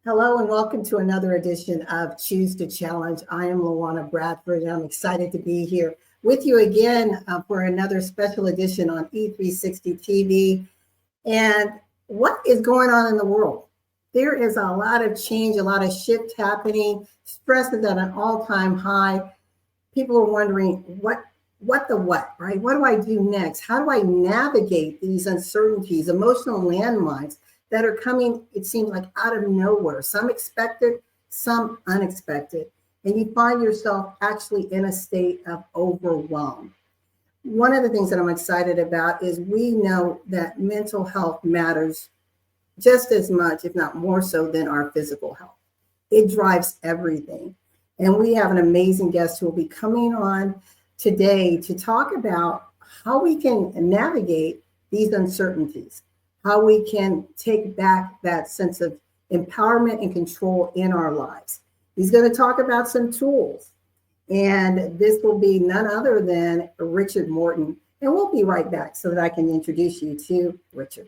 Hello and welcome to another edition of Choose to Challenge. I am LaWanna Bradford and I'm excited to be here with you again for another special edition on E360 TV. And what is going on in the world? There is a lot of change, a lot of shift happening. Stress is at an all-time high. People are wondering what, right? What do I do next? How do I navigate these uncertainties, emotional landmines that are coming, it seems like out of nowhere, some expected, some unexpected, and you find yourself actually in a state of overwhelm. One of the things that I'm excited about is we know that mental health matters just as much, if not more so, than our physical health. It drives everything. And we have an amazing guest who will be coming on today to talk about how we can navigate these uncertainties, how we can take back that sense of empowerment and control in our lives. He's going to talk about some tools, and this will be none other than Richard Morden. And we'll be right back so that I can introduce you to Richard.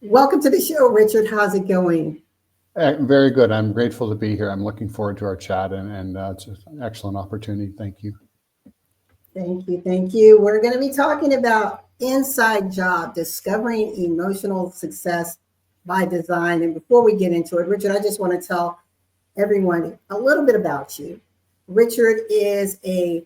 Welcome to the show, Richard. How's it going? Very good. I'm grateful to be here. I'm looking forward to our chat, and it's an excellent opportunity. Thank you. Thank you. Thank you. We're going to be talking about Inside Job, discovering emotional success by design. And before we get into it, Richard, I just want to tell everyone a little bit about you. Richard is a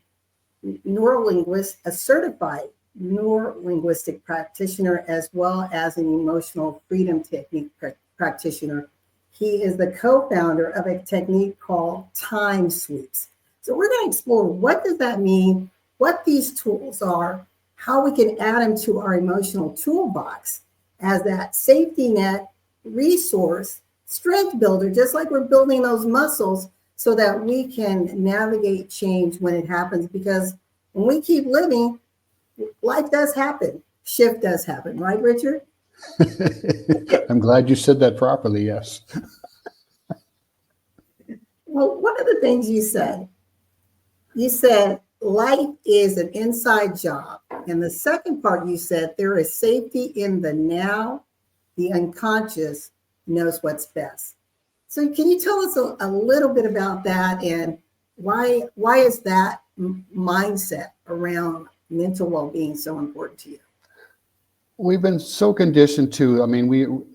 neuro-linguist, a certified neuro-linguistic practitioner, as well as an emotional freedom technique practitioner. He is the co-founder of a technique called time sweeps. So we're going to explore what does that mean, what these tools are, how we can add them to our emotional toolbox as that safety net, resource, strength builder, just like we're building those muscles so that we can navigate change when it happens. Because when we keep living, life does happen. Shift does happen, right, Richard? I'm glad you said that properly, yes. Well, one of the things you said life is an inside job. And the second part you said, there is safety in the now, the unconscious knows what's best. So can you tell us a little bit about that and why is that mindset around mental well-being so important to you? We've been so conditioned to,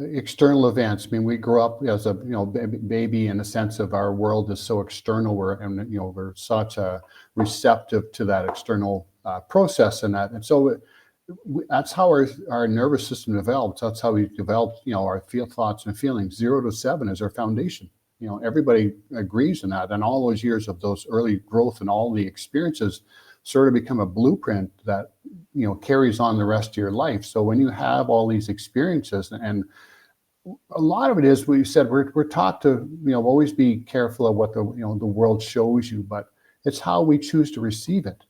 external events. We grow up as a baby in a sense of our world is so external. We're such a receptive to that external process and that, and so that's how our nervous system develops. That's how we develop, our thoughts and feelings. 0 to 7 is our foundation. Everybody agrees on that, and all those years of those early growth and all the experiences sort of become a blueprint that carries on the rest of your life. So when you have all these experiences, and a lot of it is, we said we're taught to always be careful of what the world shows you, but it's how we choose to receive it.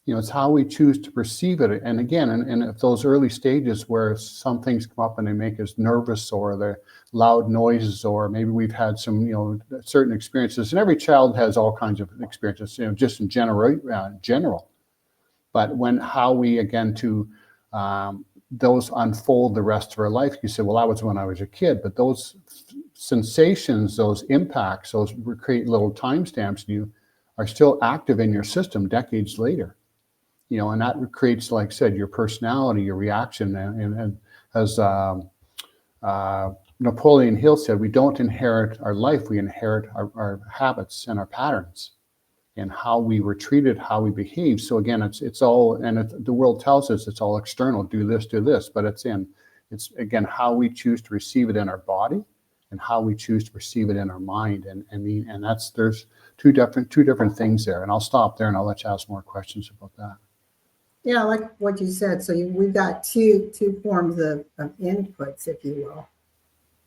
It's how we choose to perceive it. And again, in those early stages where some things come up and they make us nervous, or the loud noises, or maybe we've had some, certain experiences. And every child has all kinds of experiences, just in general. But how we, again, to those unfold the rest of our life. You say, well, that was when I was a kid. But those sensations, those impacts, those create little timestamps in you, are still active in your system decades later. And that creates, like I said, your personality, your reaction. And as Napoleon Hill said, we don't inherit our life, we inherit our habits and our patterns and how we were treated, how we behave. So again, it's all, and the world tells us it's all external, do this, but it's again, how we choose to receive it in our body and how we choose to perceive it in our mind. And that's, there's two different things there. And I'll stop there and I'll let you ask more questions about that. Yeah, I like what you said. So we've got two forms of inputs, if you will.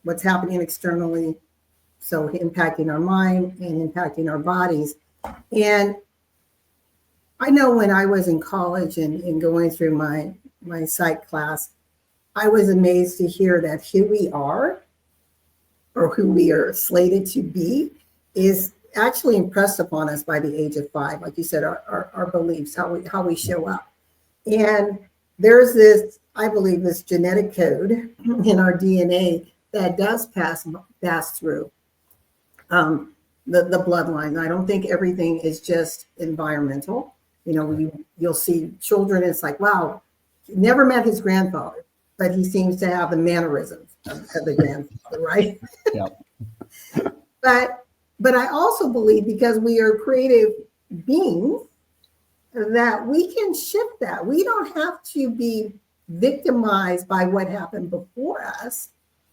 What's happening externally, so impacting our mind and impacting our bodies. And I know when I was in college and going through my psych class, I was amazed to hear that who we are or who we are slated to be is actually impressed upon us by the age of 5. Like you said, our beliefs, how we show up. And there's this, I believe, this genetic code in our DNA that does pass through the bloodline. I don't think everything is just environmental. You know, you'll see children, it's like, wow, he never met his grandfather, but he seems to have the mannerisms of the grandfather, right? Yeah. But I also believe, because we are creative beings, that we can shift that. We don't have to be victimized by what happened before us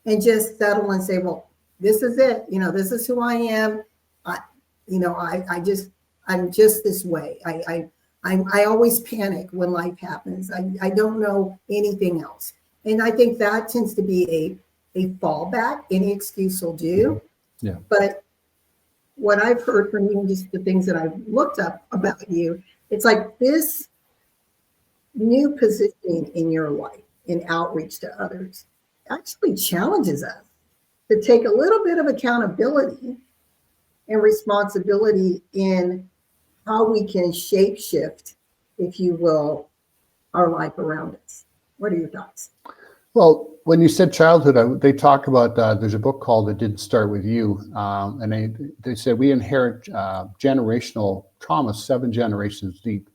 and just settle and say, well, this is it. You know, this is who I am. I'm just this way. I always panic when life happens. I don't know anything else. And I think that tends to be a fallback. Any excuse will do. Yeah. But what I've heard from you, just the things that I've looked up about you, it's like this new positioning in your life in outreach to others actually challenges us to take a little bit of accountability and responsibility in how we can shape shift, if you will, our life around us. What are your thoughts? Well, when you said childhood, they talk about, there's a book called It Didn't Start With You. And they said we inherit generational trauma 7 generations deep.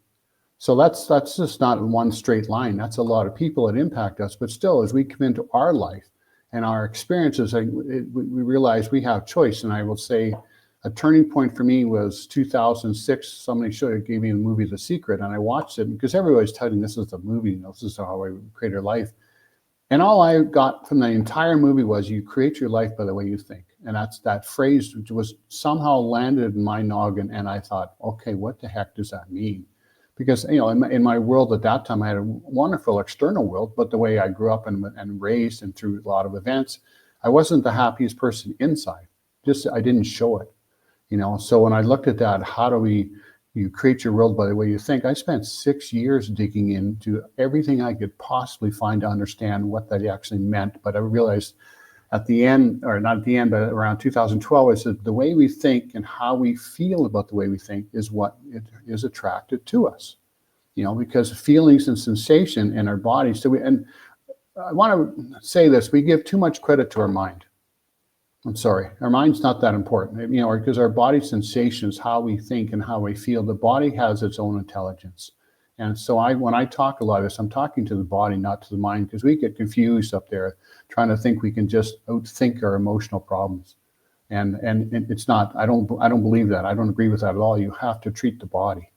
So that's just not in one straight line. That's a lot of people that impact us. But still, as we come into our life and our experiences, we realize we have choice. And I will say a turning point for me was 2006. Somebody gave me the movie The Secret, and I watched it because everybody's telling me this is the movie, you know, this is how I create our life. And all I got from the entire movie was you create your life by the way you think. And that's that phrase, which was somehow landed in my noggin. And I thought, okay, what the heck does that mean? Because, you know, in my world at that time, I had a wonderful external world, but the way I grew up and raised and through a lot of events, I wasn't the happiest person inside. Just, I didn't show it, you know? So when I looked at that, how do you create your world by the way you think? I spent 6 years digging into everything I could possibly find to understand what that actually meant. But I realized at the end, or not at the end, but around 2012, I said the way we think and how we feel about the way we think is what is attracted to us. You know, because feelings and sensation in our bodies. And I want to say this: we give too much credit to our mind. I'm sorry, our mind's not that important, you know, because our body's sensations, how we think and how we feel, the body has its own intelligence. And so when I talk a lot of this, I'm talking to the body, not to the mind, because we get confused up there trying to think we can just outthink our emotional problems. And it's not, I don't believe that. I don't agree with that at all. You have to treat the body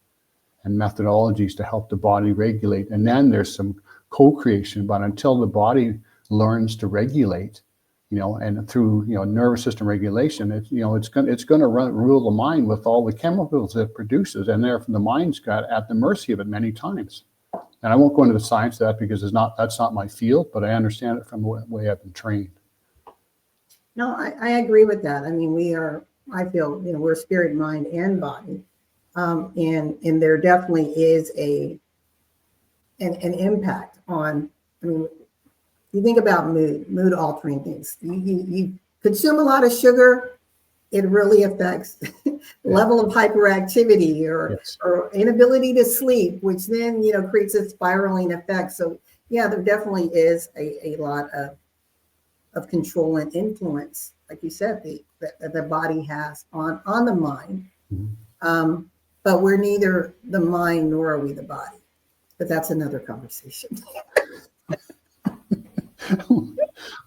and methodologies to help the body regulate. And then there's some co-creation, but until the body learns to regulate, you know, and through, you know, nervous system regulation, it's, you know, it's going to rule the mind with all the chemicals it produces, and therefore the mind's got at the mercy of it many times. And I won't go into the science of that because that's not my field, but I understand it from the way I've been trained. No, I agree with that. I mean, I feel, you know, we're spirit, mind, and body, and there definitely is an impact on. I mean, you think about mood altering things. You consume a lot of sugar, it really affects level of hyperactivity or inability to sleep, which then, you know, creates a spiraling effect. So yeah, there definitely is a lot of control and influence, like you said, the body has on the mind. Mm-hmm. But we're neither the mind nor are we the body. But that's another conversation.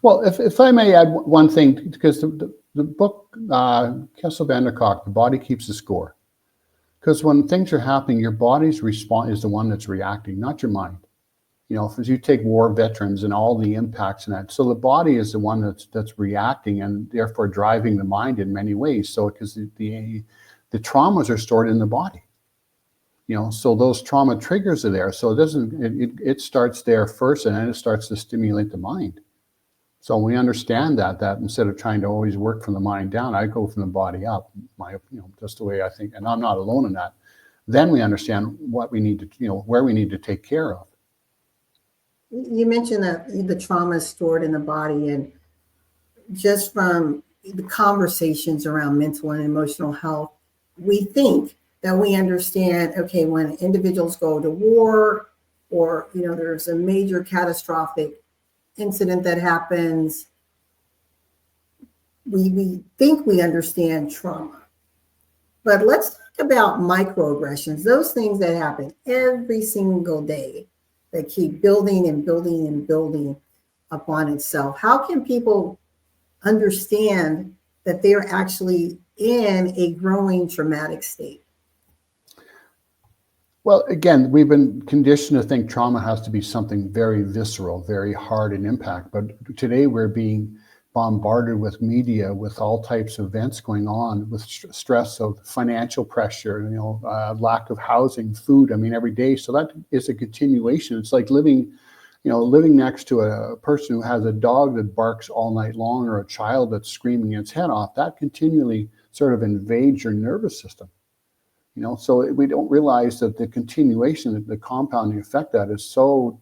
Well, if I may add one thing, because the book, Kessel van der Kolk, The Body Keeps the Score. Because when things are happening, your body's response is the one that's reacting, not your mind. You know, as you take war veterans and all the impacts in that. So the body is the one that's reacting and therefore driving the mind in many ways. So because the traumas are stored in the body. You know, so those trauma triggers are there. So it starts there first, and then it starts to stimulate the mind. So we understand that instead of trying to always work from the mind down, I go from the body up. You know, just the way I think, and I'm not alone in that. then we understand what we need to, where we need to take care of. You mentioned that the trauma is stored in the body, and just from the conversations around mental and emotional health, we think that we understand, okay, when individuals go to war or, there's a major catastrophic incident that happens, we think we understand trauma. But let's talk about microaggressions, those things that happen every single day that keep building and building and building upon itself. How can people understand that they're actually in a growing traumatic state? Well, again, we've been conditioned to think trauma has to be something very visceral, very hard in impact. But today we're being bombarded with media, with all types of events going on, with stress of financial pressure, lack of housing, food. I mean, every day. So that is a continuation. It's like living next to a person who has a dog that barks all night long, or a child that's screaming its head off. That continually sort of invades your nervous system. So we don't realize that the continuation, the compounding effect that is so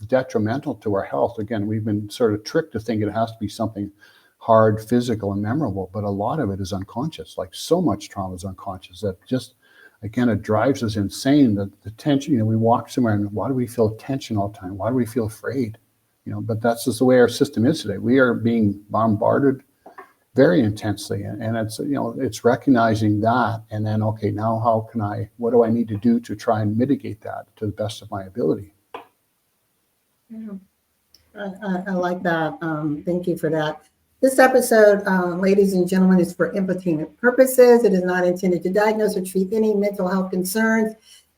detrimental to our health. Again, we've been sort of tricked to think it has to be something hard, physical, and memorable, but a lot of it is unconscious. Like, so much trauma is unconscious that just, again, it drives us insane. That the tension, we walk somewhere and why do we feel tension all the time? Why do we feel afraid? But that's just the way our system is today. We are being bombarded very intensely, and it's it's recognizing that, and then, okay, now what do I need to do to try and mitigate that to the best of my ability? Yeah. I like that. Thank you for that. This episode, ladies and gentlemen, is for entertainment purposes. It is not intended to diagnose or treat any mental health concerns.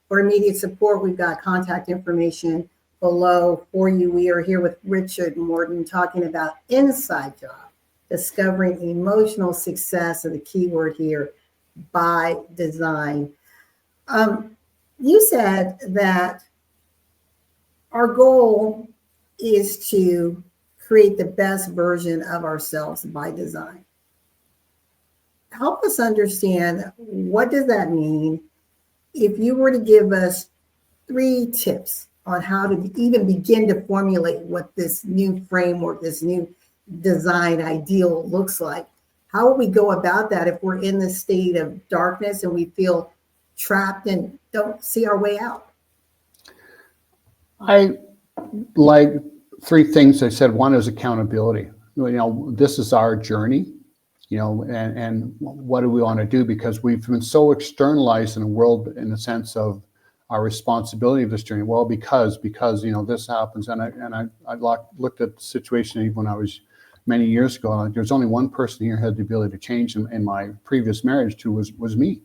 For immediate support, we've got contact information below for you. We are here with Richard Morden talking about Inside Job, discovering emotional success, and the key word here, by design. You said that our goal is to create the best version of ourselves by design. Help us understand, what does that mean? If you were to give us 3 tips on how to even begin to formulate what this new framework, this new design ideal looks like, how will we go about that if we're in this state of darkness and we feel trapped and don't see our way out? I like 3 things I said. One is accountability. This is our journey, and what do we want to do? Because we've been so externalized in the world, in the sense of our responsibility of this journey. Well, because this happens, and I looked at the situation even when I was many years ago. There's only one person here who had the ability to change in my previous marriage was me.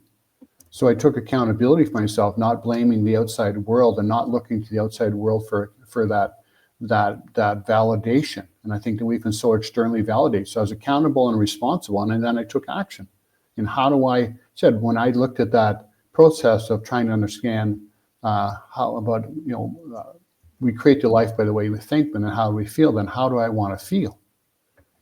So I took accountability for myself, not blaming the outside world and not looking to the outside world for that validation. And I think that we've been so externally validated. So I was accountable and responsible, and then I took action. And when I looked at that process of trying to understand how about, we create the life by the way we think, but then how do we feel? Then how do I want to feel?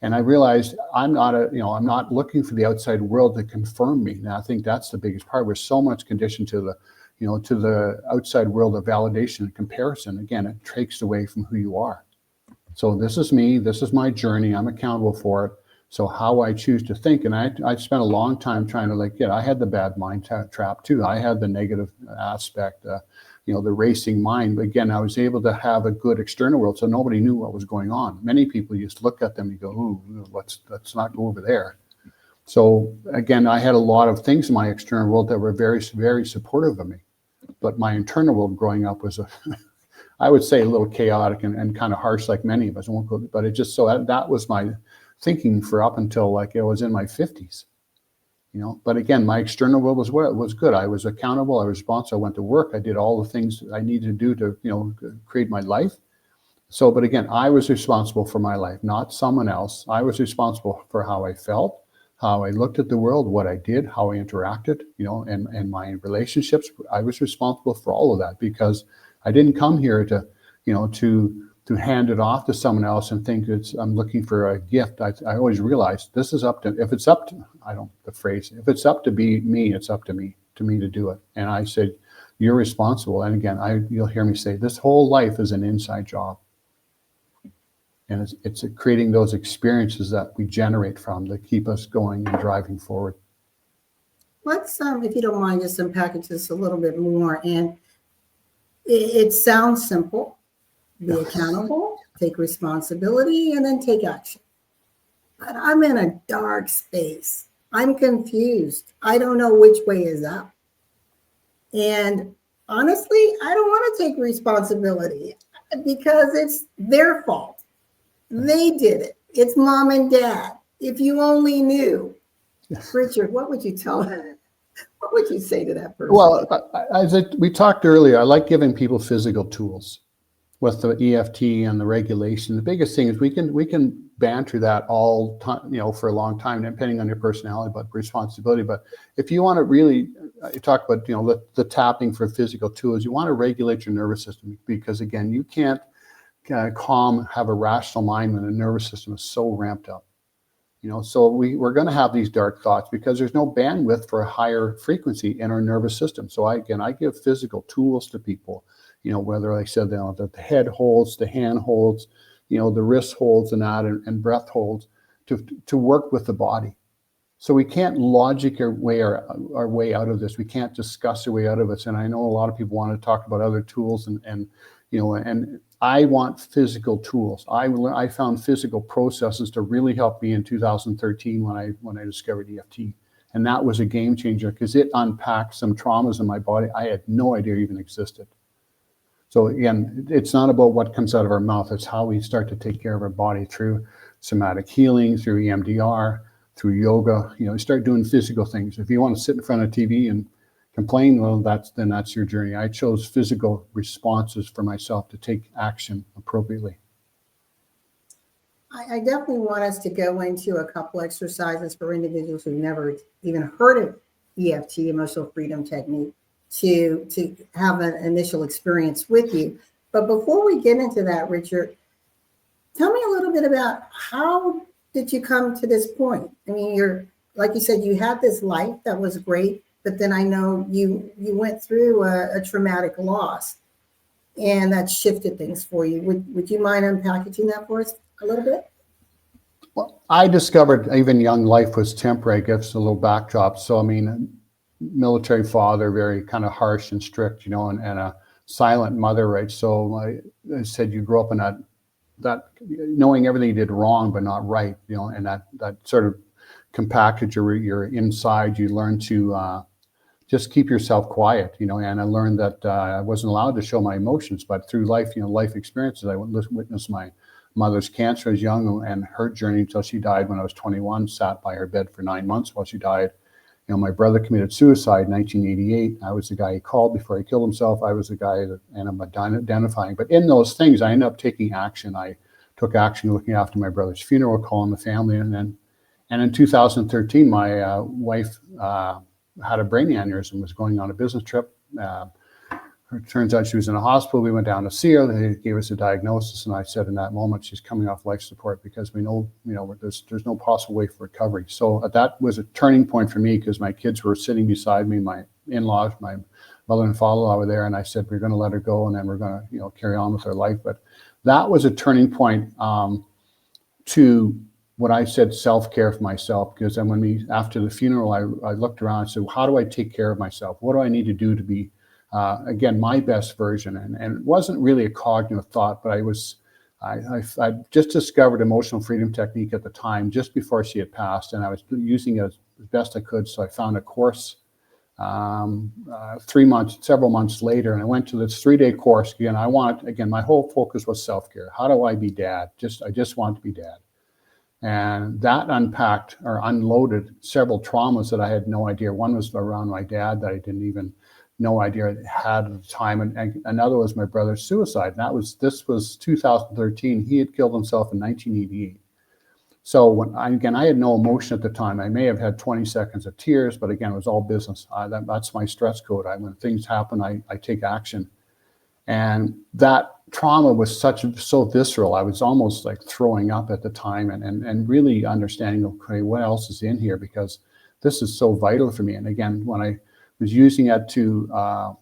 And I realized I'm not looking for the outside world to confirm me. Now I think that's the biggest part. We're so much conditioned to the outside world of validation and comparison. Again, it takes away from who you are. So this is me. This is my journey. I'm accountable for it. So how I choose to think, and I spent a long time trying to I had the bad mind trap too. I had the negative aspect, the racing mind. But again, I was able to have a good external world, so nobody knew what was going on. Many people used to look at them and go, "Ooh, let's not go over there." So again, I had a lot of things in my external world that were very, very supportive of me. But my internal world growing up was I would say a little chaotic and kind of harsh, like many of us. I won't go, but it just that was my thinking for up until I was in my 50s. But again, my external world was good. I was accountable. I was responsible. I went to work. I did all the things I needed to do to create my life. So, but again, I was responsible for my life, not someone else. I was responsible for how I felt, how I looked at the world, what I did, how I interacted, and my relationships. I was responsible for all of that, because I didn't come here to hand it off to someone else and think I'm looking for a gift. I always realized this is if it's up to me, it's up to to me to do it. And I said, you're responsible. And again, you'll hear me say, this whole life is an inside job. And it's creating those experiences that we generate from that keep us going and driving forward. Let's, if you don't mind, just unpackage this a little bit more. And it sounds simple. Be accountable, take responsibility, and then take action. But I'm in a dark space. I'm confused. I don't know which way is up. And honestly, I don't want to take responsibility because it's their fault. They did it. It's mom and dad. If you only knew. Richard, what would you tell them? What would you say to that person? Well, as we talked earlier, I like giving people physical tools with the EFT and the regulation. The biggest thing is we can banter that all time, for a long time, depending on your personality, but responsibility. But if you want to really talk about, the tapping for physical tools, you want to regulate your nervous system, because again, you can't have a rational mind when the nervous system is so ramped up. So we're going to have these dark thoughts because there's no bandwidth for a higher frequency in our nervous system. So I give physical tools to people, whether I said the head holds, the hand holds, the wrist holds and that, and breath holds to work with the body. So we can't logic our way out of this. We can't discuss our way out of it. And I know a lot of people want to talk about other tools and I want physical tools. I found physical processes to really help me in 2013 when I discovered EFT. And that was a game changer because it unpacked some traumas in my body I had no idea even existed. So again, it's not about what comes out of our mouth. It's how we start to take care of our body through somatic healing, through EMDR, through yoga. Start doing physical things. If you want to sit in front of TV and complain, well, that's your journey. I chose physical responses for myself to take action appropriately. I definitely want us to go into a couple exercises for individuals who've never even heard of EFT, emotional freedom technique, to have an initial experience with you. But before we get into that, Richard, tell me a little bit about how did you come to this point? I mean, like you said, you had this life that was great, but then I know you went through a traumatic loss, and that shifted things for you. Would you mind unpackaging that for us a little bit? Well, I discovered even young life was temporary. I guess a little backdrop. So, I mean, military father, very kind of harsh and strict, and a silent mother, right? So I said, you grew up in that knowing everything you did wrong but not right, and that sort of compacted your inside. You learn to just keep yourself quiet, and I learned that I wasn't allowed to show my emotions, but through life, life experiences, I witnessed my mother's cancer as young and her journey until she died when I was 21, sat by her bed for 9 months while she died. My brother committed suicide in 1988. I was the guy he called before he killed himself. I was the guy that, and I'm identifying. But in those things, I ended up taking action. I took action looking after my brother's funeral, calling the family. And in 2013, my wife had a brain aneurysm, was going on a business trip. It turns out she was in a hospital. We went down to see her. They gave us a diagnosis, and I said in that moment, she's coming off life support because we know, there's no possible way for recovery. So that was a turning point for me because my kids were sitting beside me, my in-laws, my mother and father-in-law were there, and I said, we're going to let her go, and then we're going to, carry on with our life. But that was a turning point to what I said, self-care for myself, because then after the funeral, I looked around and said, how do I take care of myself? What do I need to do to be again, my best version? And it wasn't really a cognitive thought, but I just discovered emotional freedom technique at the time, just before she had passed, and I was using it as best I could. So I found a course several months later, and I went to this 3-day course. Again, my whole focus was self-care. How do I be dad? I just want to be dad. And that unpacked or unloaded several traumas that I had no idea. One was around my dad that I didn't even no idea I had at the time, and another was my brother's suicide. And this was 2013. He had killed himself in 1988. So I had no emotion at the time. I may have had 20 seconds of tears, but again, it was all business. That's my stress code. When things happen, I take action. And that trauma was so visceral. I was almost like throwing up at the time, and really understanding, okay, what else is in here? Because this is so vital for me. And again, when was using it to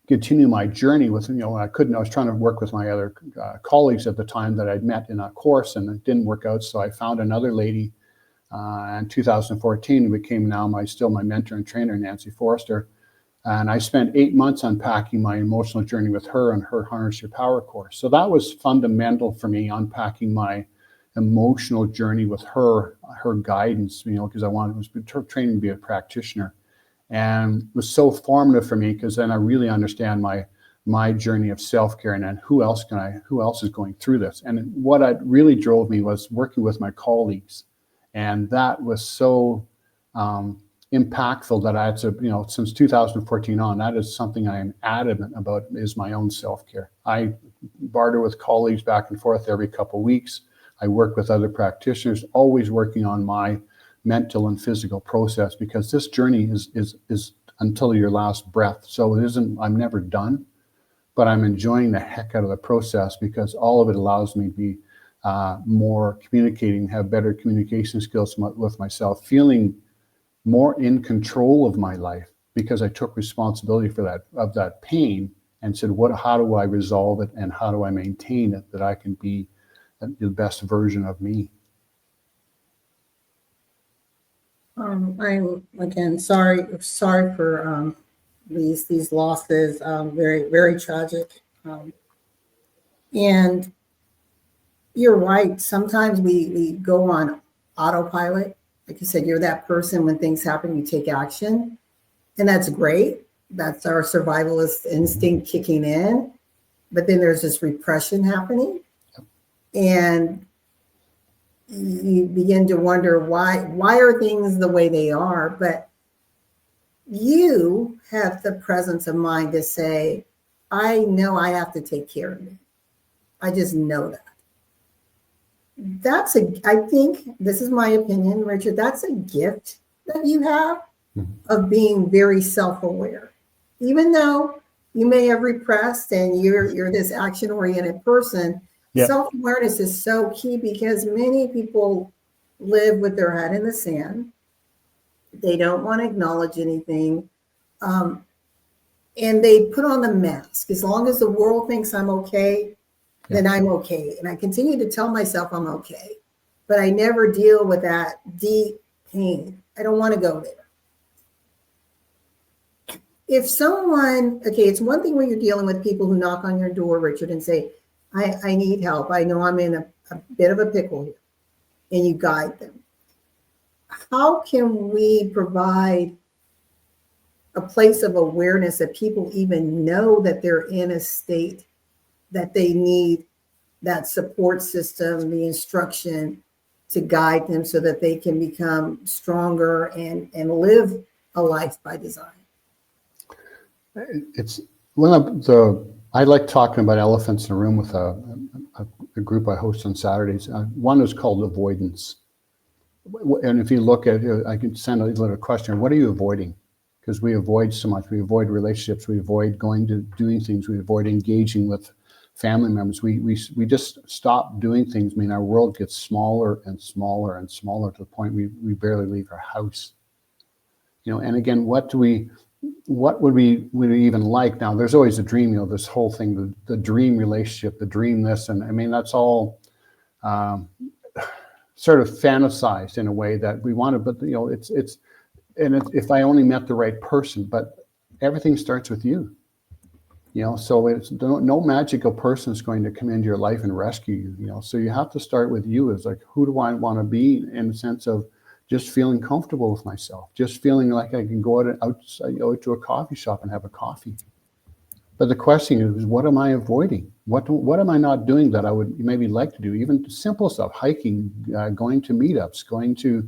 continue my journey with, I was trying to work with my other colleagues at the time that I'd met in a course, and it didn't work out. So I found another lady in 2014 who became now my mentor and trainer, Nancy Forrester. And I spent 8 months unpacking my emotional journey with her and her Harness Your Power course. So that was fundamental for me, unpacking my emotional journey with her guidance, because I was training to be a practitioner. And it was so formative for me, because then I really understand my journey of self-care, and then who else is going through this. And what really drove me was working with my colleagues. And that was so impactful that I had to, since 2014 on, that is something I am adamant about, is my own self-care. I barter with colleagues back and forth every couple of weeks. I work with other practitioners, always working on my mental and physical process, because this journey is until your last breath. So I'm never done, but I'm enjoying the heck out of the process, because all of it allows me to be more communicating, have better communication skills with myself, feeling more in control of my life, because I took responsibility for that pain and said, how do I resolve it, and how do I maintain it, that I can be the best version of me. I'm again sorry for these losses. Very, very tragic. And you're right. Sometimes we go on autopilot. Like you said, you're that person, when things happen, you take action, and that's great. That's our survivalist instinct kicking in. But then there's this repression happening, and you begin to wonder why are things the way they are. But you have the presence of mind to say, I know I have to take care of me. I just know that. I think, this is my opinion, Richard, that's a gift that you have of being very self-aware. Even though you may have repressed and you're this action-oriented person, self-awareness is so key, because many people live with their head in the sand. They don't want to acknowledge anything. And they put on the mask. As long as the world thinks I'm okay, then I'm okay. And I continue to tell myself I'm okay. But I never deal with that deep pain. I don't want to go there. If someone, it's one thing when you're dealing with people who knock on your door, Richard, and say, I need help. I know I'm in a bit of a pickle here, and you guide them. How can we provide a place of awareness that people even know that they're in a state that they need that support system, the instruction to guide them, so that they can become stronger and live a life by design? It's one of I like talking about elephants in a room with a group I host on Saturdays. One is called avoidance. And if you look at it, I can send a little question. What are you avoiding? Because we avoid so much. We avoid relationships. We avoid doing things. We avoid engaging with family members. We just stop doing things. I mean, our world gets smaller and smaller and smaller, to the point we barely leave our house. And again, what would we even like? Now, there's always a dream, this whole thing, the dream relationship, the dream this, and I mean, that's all sort of fantasized in a way that we want to, but if I only met the right person, but everything starts with you. So it's no magical person is going to come into your life and rescue you. So you have to start with you, as like, who do I want to be, in the sense of just feeling comfortable with myself, just feeling like I can go out to a coffee shop and have a coffee. But the question is, what am I avoiding? What am I not doing that I would maybe like to do? Even simple stuff, hiking, going to meetups, going to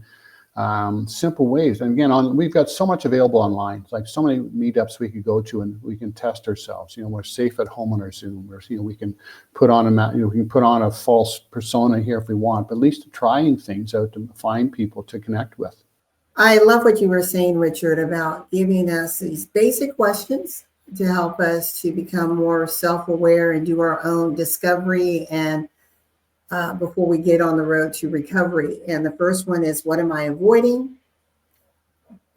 simple ways. And again, we've got so much available online, like so many meetups we could go to, and we can test ourselves. We're safe at home on our Zoom. We can put on we can put on a false persona here if we want, but at least trying things out to find people to connect with. I love what you were saying, Richard, about giving us these basic questions to help us to become more self-aware and do our own discovery, and before we get on the road to recovery. And the first one is, what am I avoiding?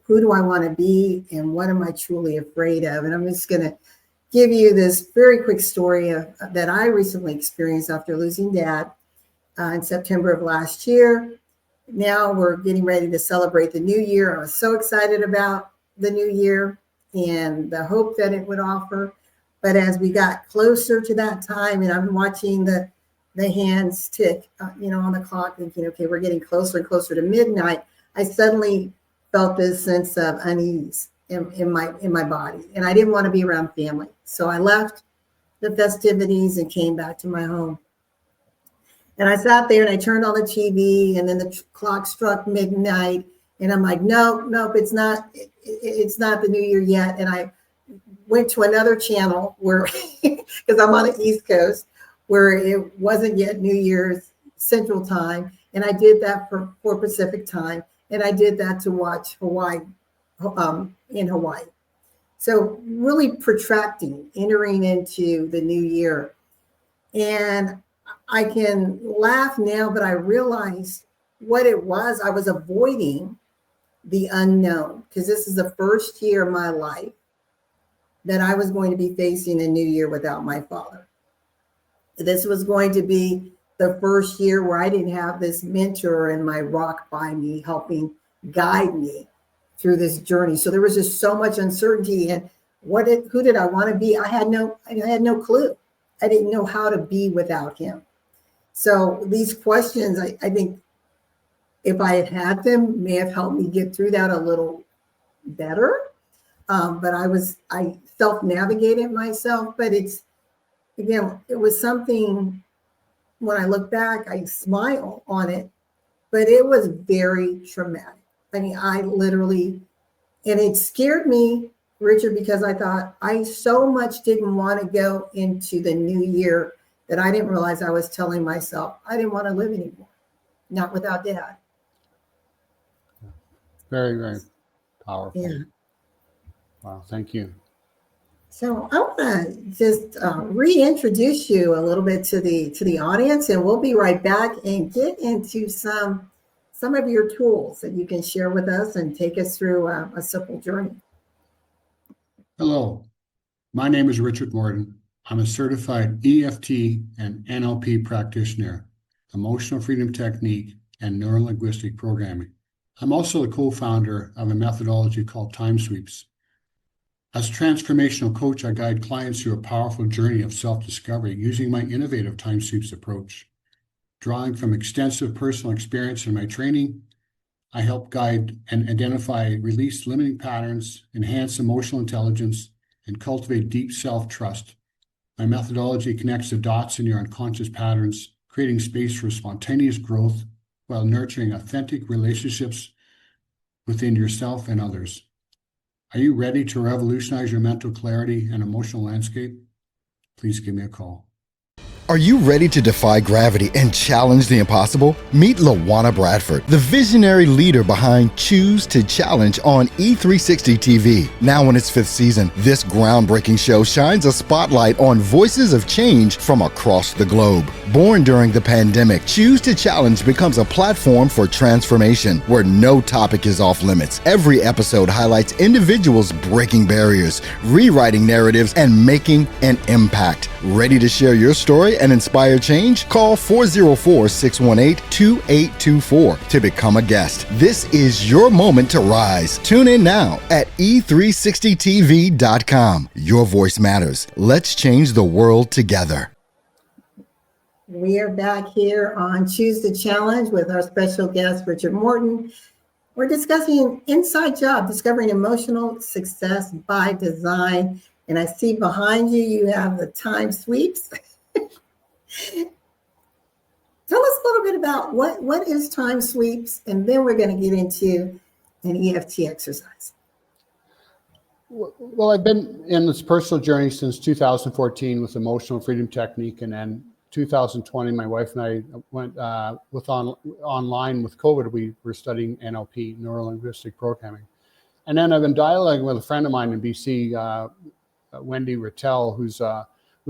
who do I want to be, and what am I truly afraid of? And I'm just going to give you this very quick story that I recently experienced after losing Dad in September of last year. Now we're getting ready to celebrate the new year. I was so excited about the new year and the hope that it would offer. But as we got closer to that time, and I'm watching the hands tick, on the clock, thinking, okay, we're getting closer and closer to midnight, I suddenly felt this sense of unease in my body, and I didn't want to be around family. So I left the festivities and came back to my home. And I sat there and I turned on the TV, and then the clock struck midnight, and I'm like, nope, it's not the new year yet. And I went to another channel where, because I'm on the East Coast, where it wasn't yet New Year's Central Time, and I did that for Pacific Time, and I did that to watch Hawaii, in Hawaii. So really protracting, entering into the new year. And I can laugh now, but I realized what it was. I was avoiding the unknown, because this is the first year of my life that I was going to be facing a new year without my father. This was going to be the first year where I didn't have this mentor and my rock by me, helping guide me through this journey. So there was just so much uncertainty. And who did I want to be? I had no clue. I didn't know how to be without him. So these questions, I think if I had had them, may have helped me get through that a little better. But I self-navigated myself. But it was something, when I look back, I smile on it, but it was very traumatic. I mean, and it scared me, Richard, because I thought I so much didn't want to go into the new year that I didn't realize I was telling myself I didn't want to live anymore, not without Dad. Very, very powerful. Yeah. Wow, thank you. So I want to just reintroduce you a little bit to the audience, and we'll be right back and get into some of your tools that you can share with us and take us through a simple journey. Hello, my name is Richard Morden. I'm a certified EFT and NLP practitioner, emotional freedom technique, and neuro-linguistic programming. I'm also the co-founder of a methodology called Time Sweeps. As a transformational coach, I guide clients through a powerful journey of self-discovery using my innovative Time Sweeps approach. Drawing from extensive personal experience in my training, I help guide and identify release limiting patterns, enhance emotional intelligence, and cultivate deep self-trust. My methodology connects the dots in your unconscious patterns, creating space for spontaneous growth while nurturing authentic relationships within yourself and others. Are you ready to revolutionize your mental clarity and emotional landscape? Please give me a call. Are you ready to defy gravity and challenge the impossible? Meet LaWanna Bradford, the visionary leader behind Choose to Challenge on E360 TV. Now in its 5th season, this groundbreaking show shines a spotlight on voices of change from across the globe. Born during the pandemic, Choose to Challenge becomes a platform for transformation where no topic is off limits. Every episode highlights individuals breaking barriers, rewriting narratives, and making an impact. Ready to share your story and inspire change? Call 404-618-2824 to become a guest. This is your moment to rise. Tune in now at e360tv.com. Your voice matters. Let's change the world together. We are back here on Choose the Challenge with our special guest, Richard Morden. We're discussing Inside Job, discovering emotional success by design. And I see behind you, you have the Time Sweeps. Tell us a little bit about what is Time Sweeps, and then we're going to get into an EFT exercise. Well, I've been in this personal journey since 2014 with emotional freedom technique, and then 2020, my wife and I went online with COVID. We were studying NLP, Neuro-Linguistic Programming. And then I've been dialoguing with a friend of mine in BC, Wendy Rattel, who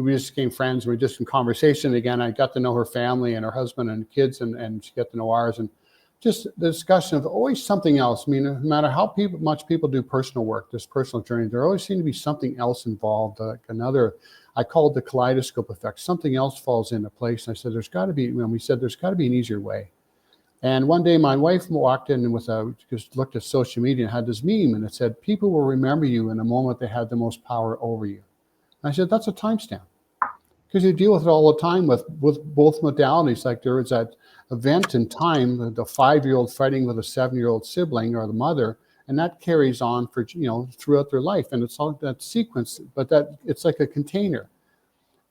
we just became friends. We just in conversation again. I got to know her family and her husband and kids, and she got to know ours. And just the discussion of always something else. I mean, no matter how much people do personal work, this personal journey, there always seems to be something else involved, like another, I call it the kaleidoscope effect. Something else falls into place. And I said, there's got to be, when we said, there's got to be an easier way. And one day my wife walked in with just looked at social media and had this meme, and it said, people will remember you in a moment they had the most power over you. And I said, that's a timestamp. Because you deal with it all the time with both modalities. Like there was that event in time, the 5-year-old fighting with a 7-year-old sibling or the mother, and that carries on for, throughout their life. And it's all that sequence, but that it's like a container.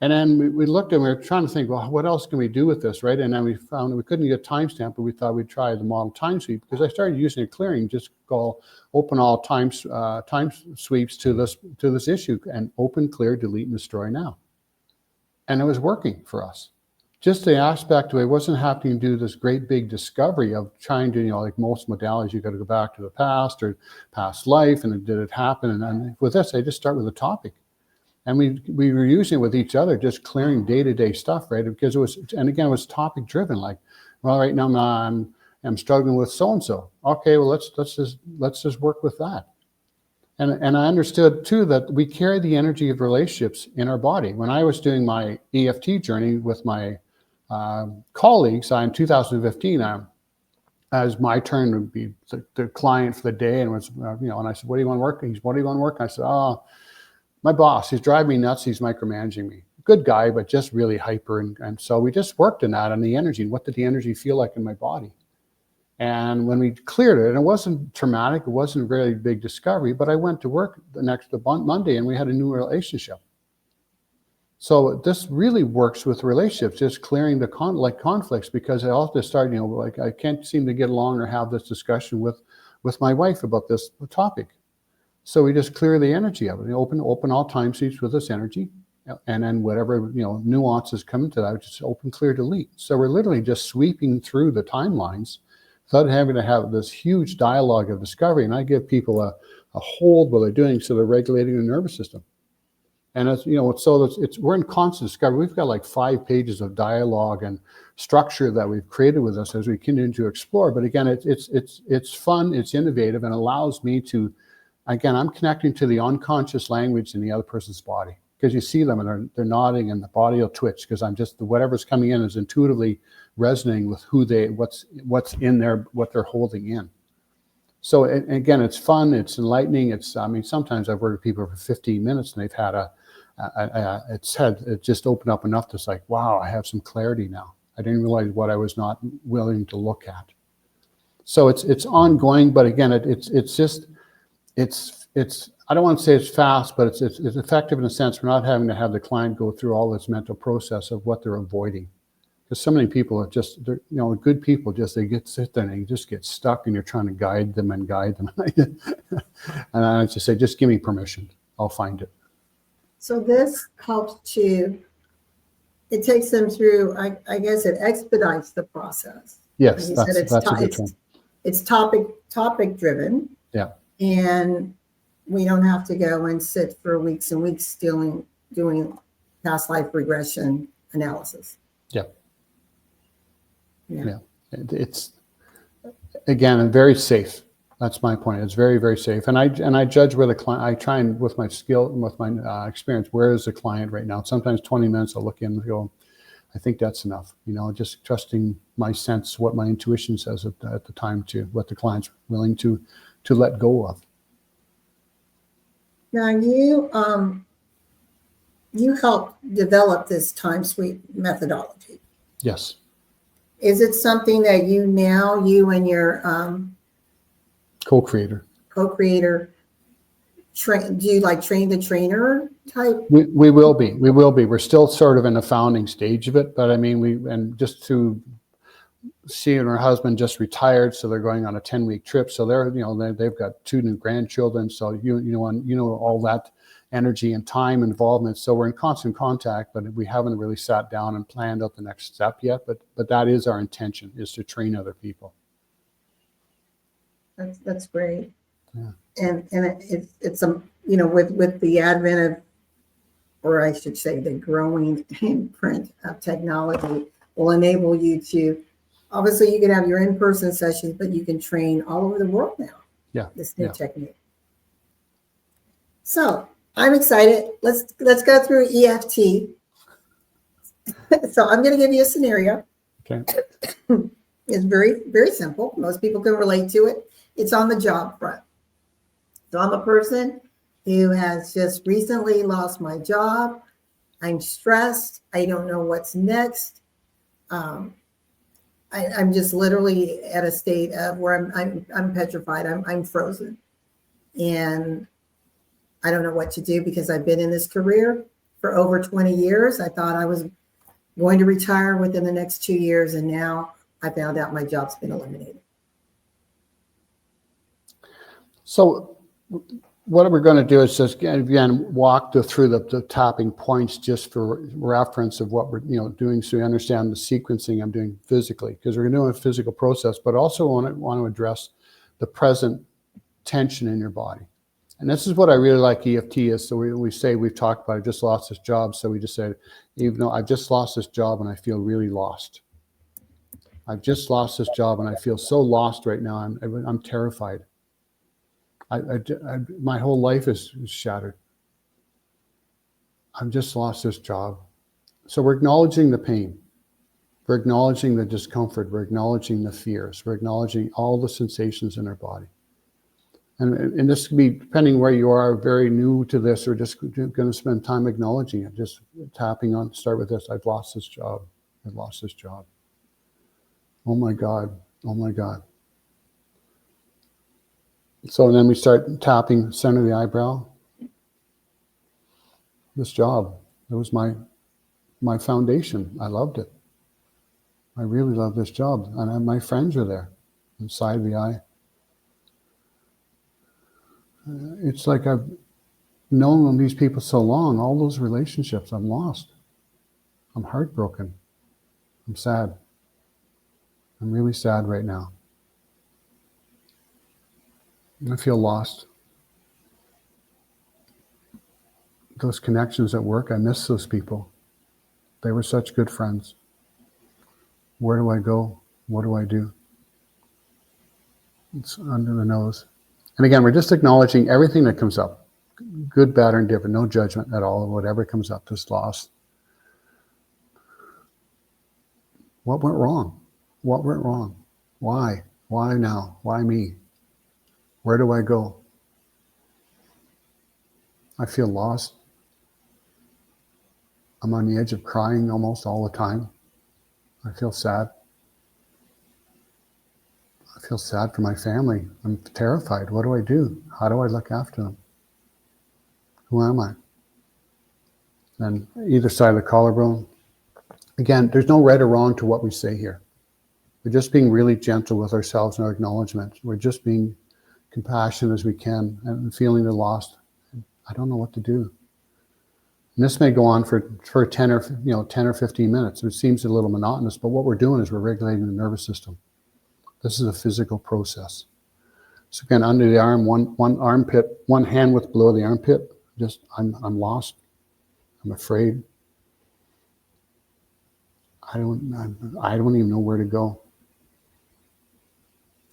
And then we looked and we were trying to think, well, what else can we do with this, right? And then we found we couldn't get a timestamp, but we thought we'd try the model time sweep, because I started using a clearing, just go open all time sweeps to this issue, and open, clear, delete, and destroy now. And it was working for us. Just the aspect of it wasn't having to do this great big discovery of trying to, like most modalities, you got to go back to the past or past life, and did it happen? And then with this, I just start with a topic. And we were using it with each other, just clearing day-to-day stuff, right? Because it was topic driven. Like, well, right now I'm struggling with so-and-so. Okay, well, let's just work with that. And I understood too that we carry the energy of relationships in our body. When I was doing my EFT journey with my colleagues in 2015, as my turn to be the client for the day, and was and I said, "What do you want to work?" "What do you want to work?" And I said, "Oh, my boss, he's driving me nuts. He's micromanaging me. Good guy, but just really hyper." And so we just worked on that, on the energy. What did the energy feel like in my body? And when we cleared it, and it wasn't traumatic, it wasn't a very big discovery, but I went to work the next Monday and we had a new relationship. So this really works with relationships, just clearing the conflicts, because I also started, like I can't seem to get along or have this discussion with my wife about this topic. So we just clear the energy of it. We open all time sheets with this energy, and then whatever nuances come into that, just open, clear, delete. So we're literally just sweeping through the timelines without having to have this huge dialogue of discovery. And I give people a hold while they're doing, so they're regulating their nervous system. And it's we're in constant discovery. We've got like 5 pages of dialogue and structure that we've created with us as we continue to explore. But again, it's fun, it's innovative, and allows me to. Again, I'm connecting to the unconscious language in the other person's body, because you see them and they're nodding and the body will twitch, because I'm just, whatever's coming in is intuitively resonating with what's in there, what they're holding in. So again, it's fun, it's enlightening. Sometimes I've worked with people for 15 minutes and they've had it just opened up enough to say, like, wow, I have some clarity now. I didn't realize what I was not willing to look at. So it's ongoing, but again, it's I don't want to say it's fast, but it's effective in a sense. We're not having to have the client go through all this mental process of what they're avoiding, because so many people are just, good people, just they sit there and they just get stuck, and you're trying to guide them. And I just say, just give me permission, I'll find it. So this helps it takes them through, I guess it expedites the process. Yes, that's a good term. It's topic driven. Yeah. And we don't have to go and sit for weeks and weeks doing past life regression analysis. Yeah. It's, again, very safe. That's my point. It's very, very safe. And I judge where the client, I try and with my skill and with my experience, where is the client right now? Sometimes 20 minutes I'll look in and go, I think that's enough. Just trusting my sense, what my intuition says at the time, to what the client's willing to let go of. Now you helped develop this time sweep methodology. Yes. Is it something that you and your co-creator do you like train the trainer type? We will be. We're still sort of in the founding stage of it, but just to she and her husband just retired, so they're going on a 10-week trip. So they've got 2 new grandchildren. So all that energy and time involvement. So we're in constant contact, but we haven't really sat down and planned out the next step yet. But that is our intention, is to train other people. That's great. Yeah. And it's with the advent of, or I should say, the growing imprint of technology will enable you to Obviously, you can have your in-person sessions, but you can train all over the world now. Yeah. This new technique. So I'm excited. Let's go through EFT. So I'm going to give you a scenario. Okay. It's very, very simple. Most people can relate to it. It's on the job front. So I'm a person who has just recently lost my job. I'm stressed. I don't know what's next. I'm just literally at a state of where I'm petrified. I'm frozen, and I don't know what to do because I've been in this career for over 20 years. I thought I was going to retire within the next 2 years, and now I found out my job's been eliminated. So what we're going to do is just again walk through the topping points just for reference of what we're doing, so you understand the sequencing I'm doing physically, because we're doing a physical process, but also want to address the present tension in your body. And this is what I really like EFT is. So we say, we've talked about, I just lost this job. So we just said, even though I've just lost this job and I feel really lost. I've just lost this job and I feel so lost right now. I'm terrified. My whole life is shattered. I've just lost this job. So we're acknowledging the pain. We're acknowledging the discomfort. We're acknowledging the fears. We're acknowledging all the sensations in our body. And this could be, depending where you are, very new to this, or just going to spend time acknowledging it, just tapping on, start with this. I've lost this job. I've lost this job. Oh my God. Oh my God. So then we start tapping center of the eyebrow. This job, it was my foundation. I loved it. I really loved this job. And my friends were there inside of the eye. It's like I've known these people so long, all those relationships I'm lost. I'm heartbroken. I'm sad. I'm really sad right now. I feel lost. Those connections at work, I miss those people. They were such good friends. Where do I go? What do I do? It's under the nose. And again, we're just acknowledging everything that comes up. Good, bad, or indifferent. No judgment at all of whatever comes up, just loss. What went wrong? What went wrong? Why? Why now? Why me? Where do I go? I feel lost. I'm on the edge of crying almost all the time. I feel sad. I feel sad for my family. I'm terrified. What do I do? How do I look after them? Who am I? And either side of the collarbone. Again, there's no right or wrong to what we say here. We're just being really gentle with ourselves in our acknowledgement. We're just being compassionate as we can and feeling the loss. I don't know what to do. And this may go on for 10 or 15 minutes. It seems a little monotonous, but what we're doing is we're regulating the nervous system. This is a physical process. So again, under the arm, one armpit, one hand with below the armpit. Just I'm lost. I'm afraid. I don't even know where to go.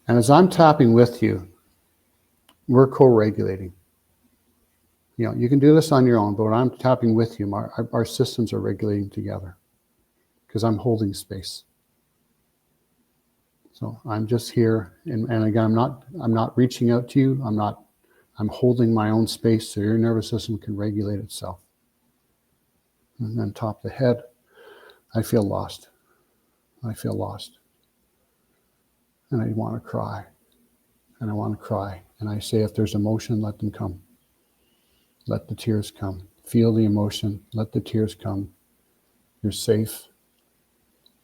And as I'm tapping with you, we're co-regulating. You can do this on your own, but when I'm tapping with you, our systems are regulating together because I'm holding space. So I'm just here, and again, I'm not reaching out to you. I'm holding my own space so your nervous system can regulate itself. And then top of the head, I feel lost. I feel lost. And I want to cry. And I want to cry. And I say, if there's emotion, let them come. Let the tears come. Feel the emotion. Let the tears come. You're safe.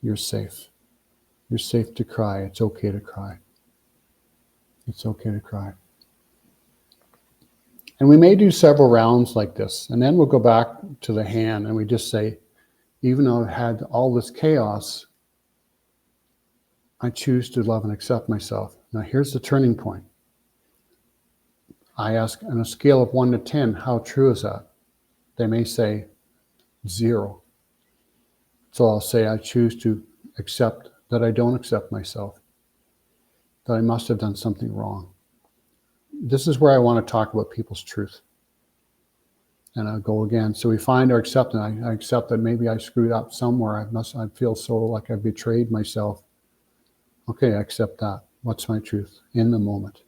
You're safe. You're safe to cry. It's okay to cry. It's okay to cry. And we may do several rounds like this. And then we'll go back to the hand and we just say, even though I've had all this chaos, I choose to love and accept myself. Now here's the turning point. I ask, on a scale of 1 to 10, how true is that? They may say 0. So I'll say, I choose to accept that I don't accept myself, that I must have done something wrong. This is where I want to talk about people's truth. And I'll go again. So we find our acceptance. I accept that maybe I screwed up somewhere. I feel so like I betrayed myself. Okay, I accept that. What's my truth in the moment?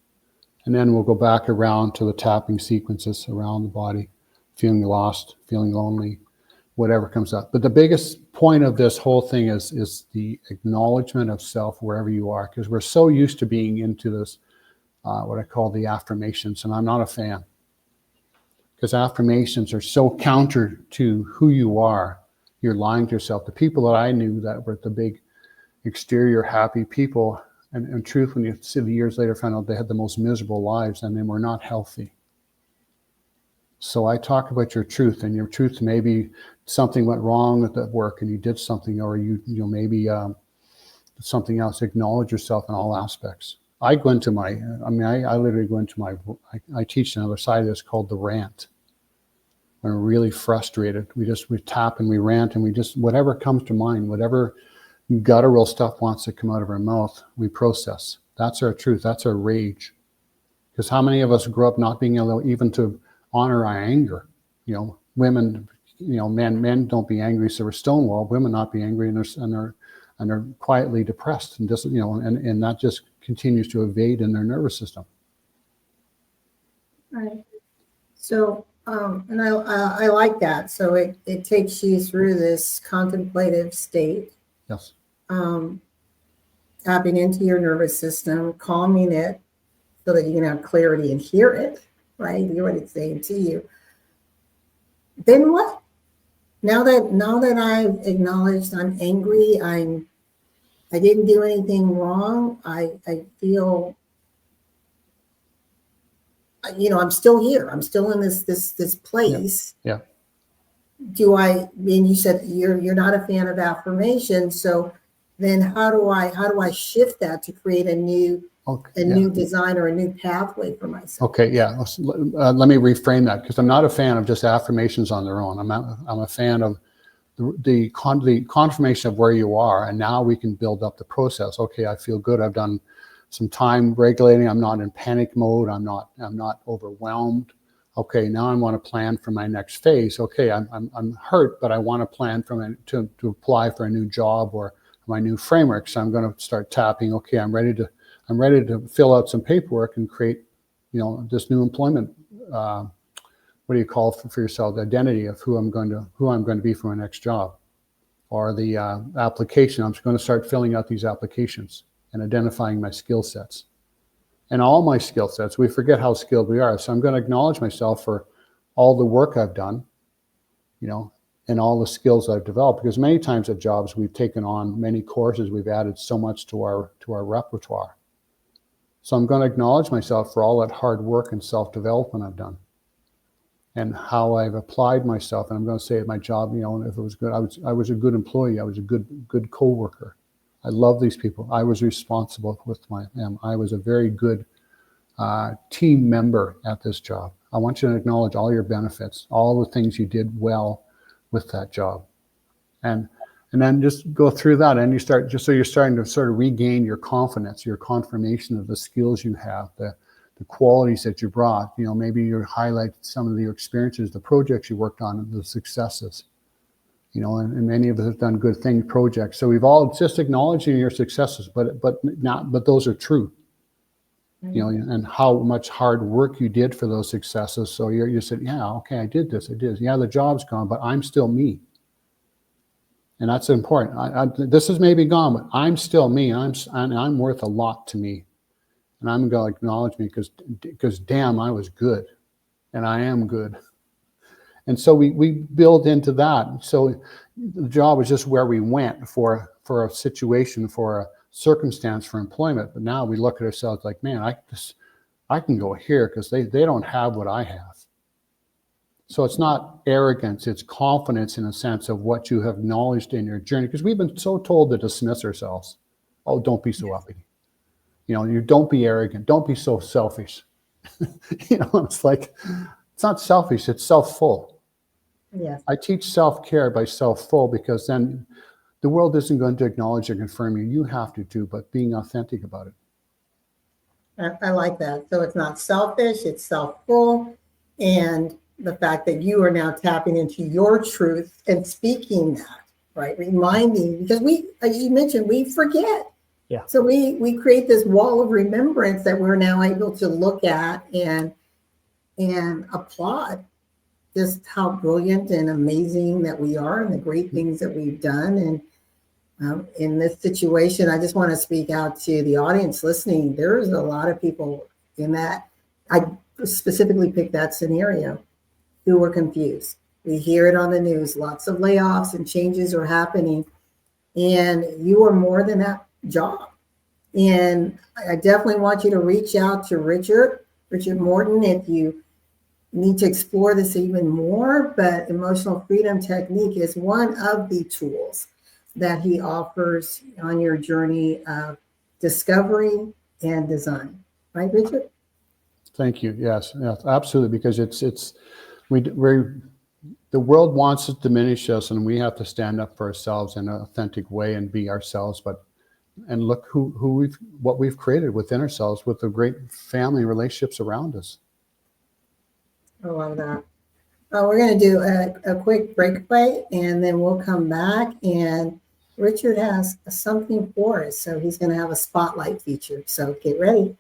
And then we'll go back around to the tapping sequences around the body, feeling lost, feeling lonely, whatever comes up. But the biggest point of this whole thing is the acknowledgement of self wherever you are, because we're so used to being into this, what I call the affirmations, and I'm not a fan. Because affirmations are so counter to who you are. You're lying to yourself. The people that I knew that were the big exterior happy people, and in truth, when you see the years later, found out they had the most miserable lives and they were not healthy. So I talk about your truth, and your truth maybe something went wrong at that work and you did something, or maybe something else. Acknowledge yourself in all aspects. I go into I literally go into I teach another side of this called the rant. When we're really frustrated, we tap and we rant, and we just, whatever comes to mind, whatever guttural stuff wants to come out of our mouth, we process. That's our truth. That's our rage. Because how many of us grew up not being able even to honor our anger? Women, men don't be angry, so we're stonewalled. Women not be angry, and they're quietly depressed, and just and that just continues to evade in their nervous system. Right. So, and I like that. So it takes you through this contemplative state. Yes. Tapping into your nervous system, calming it so that you can have clarity and hear it, right? Hear what it's saying to you. Then what? Now that I've acknowledged I'm angry, I didn't do anything wrong. I feel, I'm still here. I'm still in this place. Yeah. You said you're not a fan of affirmation. So then how do I shift that to create a new design or a new pathway for myself? Okay. Yeah. Let me reframe that, because I'm not a fan of just affirmations on their own. I'm a fan of the confirmation of where you are, and now we can build up the process. Okay, I feel good. I've done some time regulating. I'm not in panic mode. I'm not overwhelmed. Okay, now I want to plan for my next phase. Okay, I'm hurt, but I want to plan to apply for a new job or my new framework. So I'm going to start tapping. Okay, I'm ready to fill out some paperwork and create, this new employment. What do you call for yourself? The identity of who I'm going to be for my next job, or the application. I'm just going to start filling out these applications and identifying my skill sets. And all my skill sets, we forget how skilled we are. So I'm going to acknowledge myself for all the work I've done, and all the skills I've developed. Because many times at jobs, we've taken on many courses, we've added so much to our repertoire. So I'm going to acknowledge myself for all that hard work and self-development I've done, and how I've applied myself. And I'm going to say at my job, if it was good, I was a good employee. I was a good coworker. I love these people. I was responsible with them. I was a very good team member at this job. I want you to acknowledge all your benefits, all the things you did well with that job. And then just go through that, and you're starting to sort of regain your confidence, your confirmation of the skills you have, the qualities that you brought. Maybe you highlight some of your experiences, the projects you worked on, and the successes. And many of us have done good things, projects. So we've all just acknowledging your successes, but those are true. And how much hard work you did for those successes. So you said, yeah, okay, I did this. Yeah, the job's gone, but I'm still me. And that's important. This is maybe gone, but I'm still me. I'm worth a lot to me. And I'm going to acknowledge me because damn, I was good, and I am good. And so we build into that. So the job is just where we went for a situation, for a circumstance, for employment. But now we look at ourselves like, man, I can go here because they don't have what I have. So it's not arrogance, it's confidence in a sense of what you have acknowledged in your journey. Because we've been so told to dismiss ourselves. Oh, don't be so uppity. You don't be arrogant. Don't be so selfish. It's like, it's not selfish, it's self-full. Yes. I teach self-care by self-full, because then the world isn't going to acknowledge or confirm you. You have to too, but being authentic about it. I like that. So it's not selfish, it's self-full. And the fact that you are now tapping into your truth and speaking that, right? Reminding, because we, as you mentioned, we forget. Yeah. So we create this wall of remembrance that we're now able to look at and applaud just how brilliant and amazing that we are and the great things that we've done. And in this situation, I just want to speak out to the audience listening. There's a lot of people in that. I specifically picked that scenario who were confused. We hear it on the news. Lots of layoffs and changes are happening. And you are more than that job. And I definitely want you to reach out to Richard Morden if you need to explore this even more. But emotional freedom technique is one of the tools that he offers on your journey of discovery and design. Right, Richard? Thank you. Yes, absolutely. Because the world wants to diminish us, and we have to stand up for ourselves in an authentic way and be ourselves. And look what we've created within ourselves with the great family relationships around us. I love that. We're going to do a quick breakaway, and then we'll come back. And Richard has something for us, so he's going to have a spotlight feature. So get ready.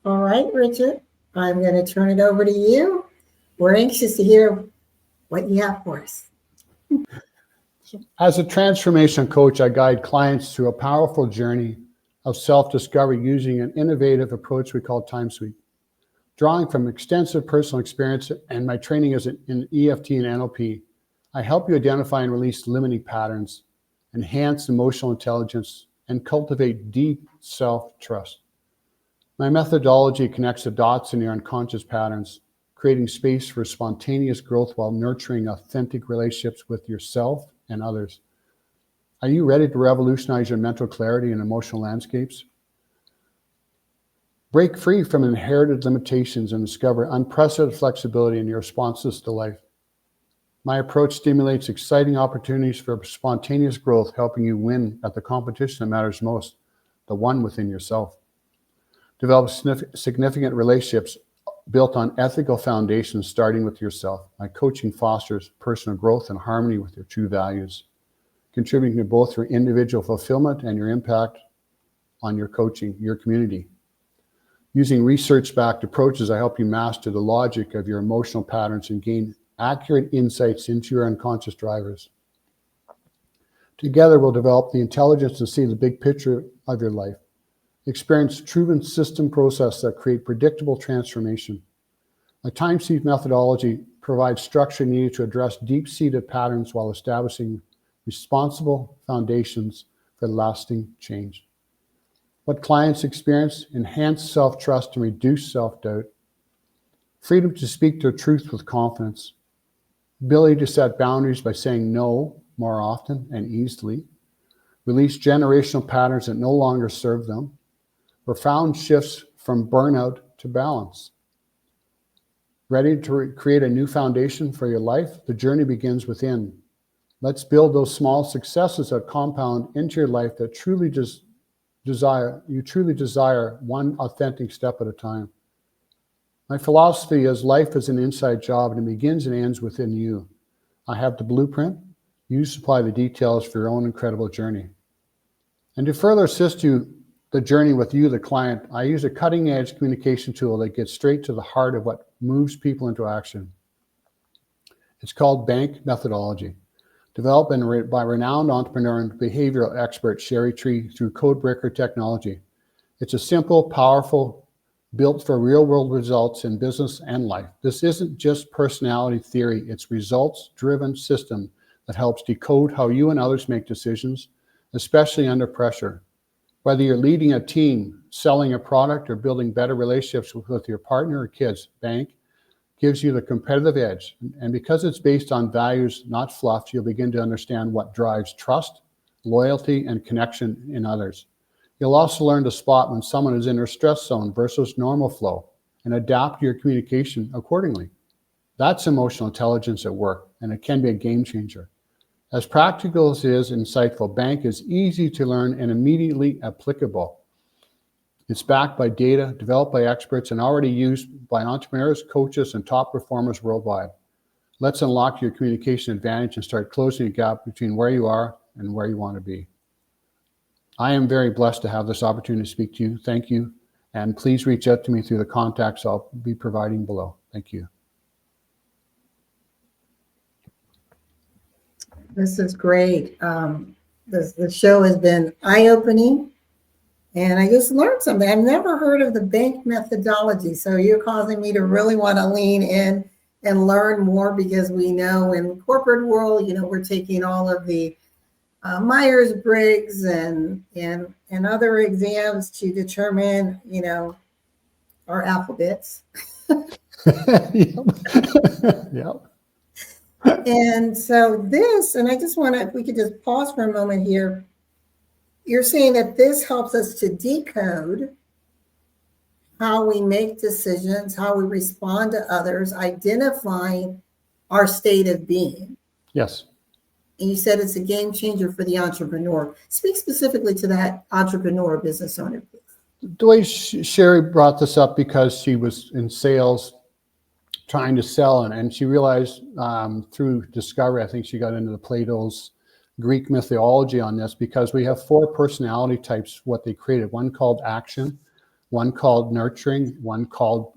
All right, Richard, I'm going to turn it over to you. We're anxious to hear what you have for us. As a transformation coach, I guide clients through a powerful journey of self-discovery using an innovative approach we call Time Suite. Drawing from extensive personal experience and my training in EFT and NLP, I help you identify and release limiting patterns, enhance emotional intelligence, and cultivate deep self-trust. My methodology connects the dots in your unconscious patterns, creating space for spontaneous growth while nurturing authentic relationships with yourself and others. Are you ready to revolutionize your mental clarity and emotional landscapes? Break free from inherited limitations and discover unprecedented flexibility in your responses to life. My approach stimulates exciting opportunities for spontaneous growth, helping you win at the competition that matters most, the one within yourself. Develop significant relationships built on ethical foundations, starting with yourself. My coaching fosters personal growth and harmony with your true values, contributing to both your individual fulfillment and your impact on your coaching, your community. Using research-backed approaches, I help you master the logic of your emotional patterns and gain accurate insights into your unconscious drivers. Together, we'll develop the intelligence to see the big picture of your life. Experience proven system process that create predictable transformation. My Time Suite methodology provides structure needed to address deep-seated patterns while establishing responsible foundations for lasting change. What clients experience: enhanced self-trust and reduced self-doubt, freedom to speak their truth with confidence, ability to set boundaries by saying no more often and easily, release generational patterns that no longer serve them, profound shifts from burnout to balance. Ready to create a new foundation for your life? The journey begins within. Let's build those small successes that compound into your life that you truly desire, one authentic step at a time. My philosophy is life is an inside job, and it begins and ends within you. I have the blueprint. You supply the details for your own incredible journey. And to further assist you the journey with you, the client, I use a cutting-edge communication tool that gets straight to the heart of what moves people into action. It's called Bank Methodology, developed by renowned entrepreneur and behavioral expert Sherry Tree through Codebreaker technology. It's a simple, powerful, built for real-world results in business and life. This isn't just personality theory. It's results-driven system that helps decode how you and others make decisions, especially under pressure. Whether you're leading a team, selling a product or building better relationships with your partner or kids, bank gives you the competitive edge. And because it's based on values, not fluff, you'll begin to understand what drives trust, loyalty, and connection in others. You'll also learn to spot when someone is in their stress zone versus normal flow and adapt your communication accordingly. That's emotional intelligence at work, and it can be a game changer. As practical as it is insightful, bank is easy to learn and immediately applicable. It's backed by data developed by experts and already used by entrepreneurs, coaches, and top performers worldwide. Let's unlock your communication advantage and start closing the gap between where you are and where you want to be. I am very blessed to have this opportunity to speak to you. Thank you. And please reach out to me through the contacts I'll be providing below. Thank you. This is great. The show has been eye-opening, and I just learned something. I've never heard of the bank methodology, so you're causing me to really want to lean in and learn more, because we know in the corporate world, we're taking all of the Myers-Briggs and other exams to determine, our alphabets. Yep. And so and I just want to, if we could just pause for a moment here. You're saying that this helps us to decode how we make decisions, how we respond to others, identifying our state of being. Yes. And you said it's a game changer for the entrepreneur. Speak specifically to that entrepreneur business owner, please. The way Sherry brought this up, because she was in sales trying to sell, and she realized through discovery, I think she got into the Plato's Greek mythology on this, because we have 4 personality types, what they created. One called action, one called nurturing, one called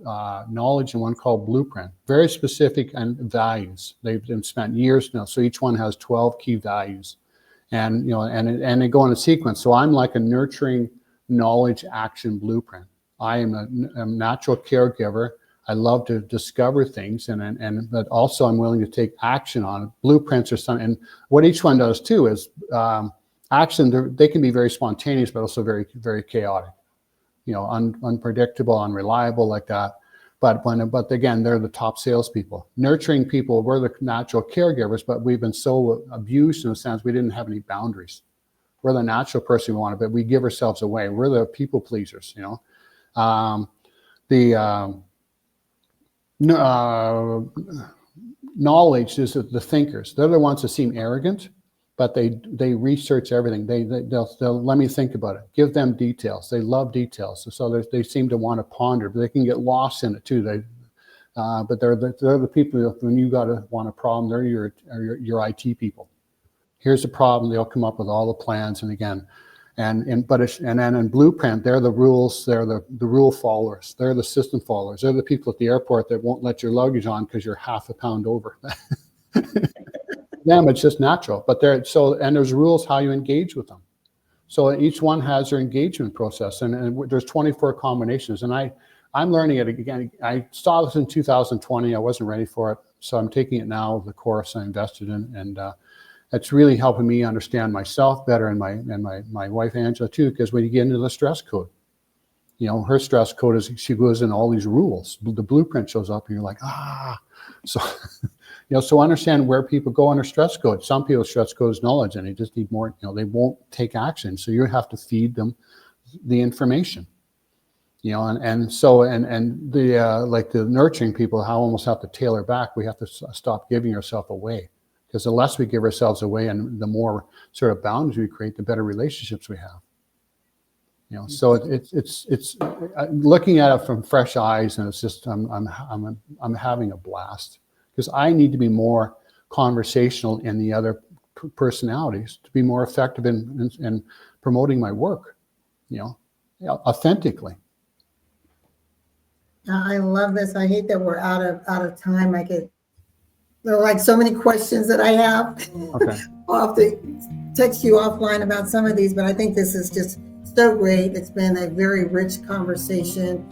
knowledge, and one called blueprint. Very specific and values. They've spent years now. So each one has 12 key values, and and they go in a sequence. So I'm like a nurturing knowledge action blueprint. I am a natural caregiver. I love to discover things, but also I'm willing to take action on it. Blueprints are something, and what each one does too is action. They can be very spontaneous, but also very, very chaotic. Unpredictable, unreliable, like that. But again, they're the top salespeople. Nurturing people, we're the natural caregivers, but we've been so abused in a sense we didn't have any boundaries. We're the natural person we want, but we give ourselves away. We're the people pleasers. Knowledge is the thinkers. They're the ones that seem arrogant, but they research everything. They'll let me think about it. Give them details. They love details, so they seem to want to ponder, but they can get lost in it too. But they're the people, when you want a problem, they're your IT people. Here's a problem. They'll come up with all the plans, and again. And then in blueprint, they're the rules. They're the rule followers. They're the system followers. They're the people at the airport that won't let your luggage on because you're half a pound over. Them, it's just natural. But and there's rules how you engage with them. So each one has their engagement process, and there's 24 combinations. And I'm learning it again. I saw this in 2020. I wasn't ready for it, so I'm taking it now. The course I invested in, and it's really helping me understand myself better, and my wife Angela too, because when you get into the stress code, her stress code is she goes in all these rules. The blueprint shows up, and you're like, so so understand where people go on their stress code. Some people's stress code is knowledge, and they just need more. They won't take action, so you have to feed them the information. And the like the nurturing people, how almost have to tailor back. We have to stop giving ourselves away. Because the less we give ourselves away and the more sort of boundaries we create, the better relationships we have. So it's looking at it from fresh eyes, and it's just I'm having a blast, because I need to be more conversational in the other personalities to be more effective in promoting my work, authentically. I love this. I hate that we're out of time. There are like so many questions that I have. Okay. I'll have to text you offline about some of these, but I think this is just so great. It's been a very rich conversation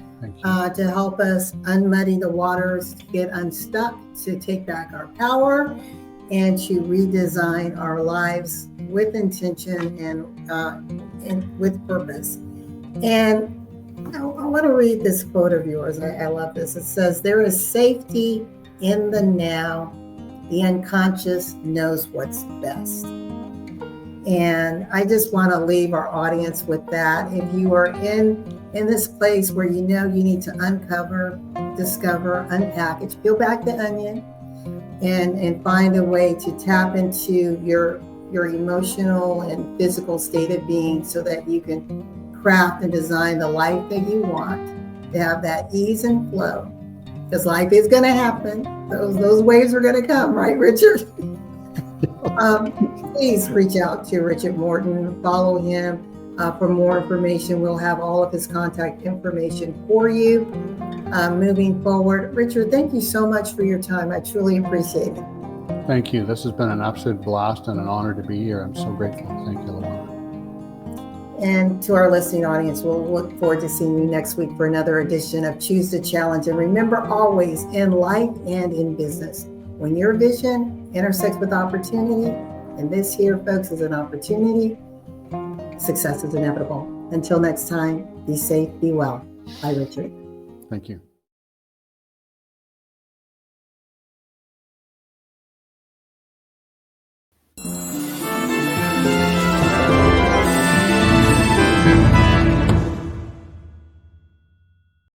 to help us unmuddy the waters, to get unstuck, to take back our power, and to redesign our lives with intention and with purpose. And want to read this quote of yours. I love this. It says, "There is safety in the now. The unconscious knows what's best." And I just want to leave our audience with that. If you are in this place where you know you need to uncover, discover, unpackage, peel back the onion, and find a way to tap into your emotional and physical state of being so that you can craft and design the life that you want, to have that ease and flow. Because life is going to happen. Those waves are going to come, right, Richard? Please reach out to Richard Morden. Follow him for more information. We'll have all of his contact information for you moving forward. Richard, thank you so much for your time. I truly appreciate it. Thank you. This has been an absolute blast and an honor to be here. I'm so grateful. Thank you, LaWanna. And to our listening audience, we'll look forward to seeing you next week for another edition of Choose to Challenge. And remember, always in life and in business, when your vision intersects with opportunity, and this here, folks, is an opportunity, success is inevitable. Until next time, be safe, be well. Bye, Richard. Thank you.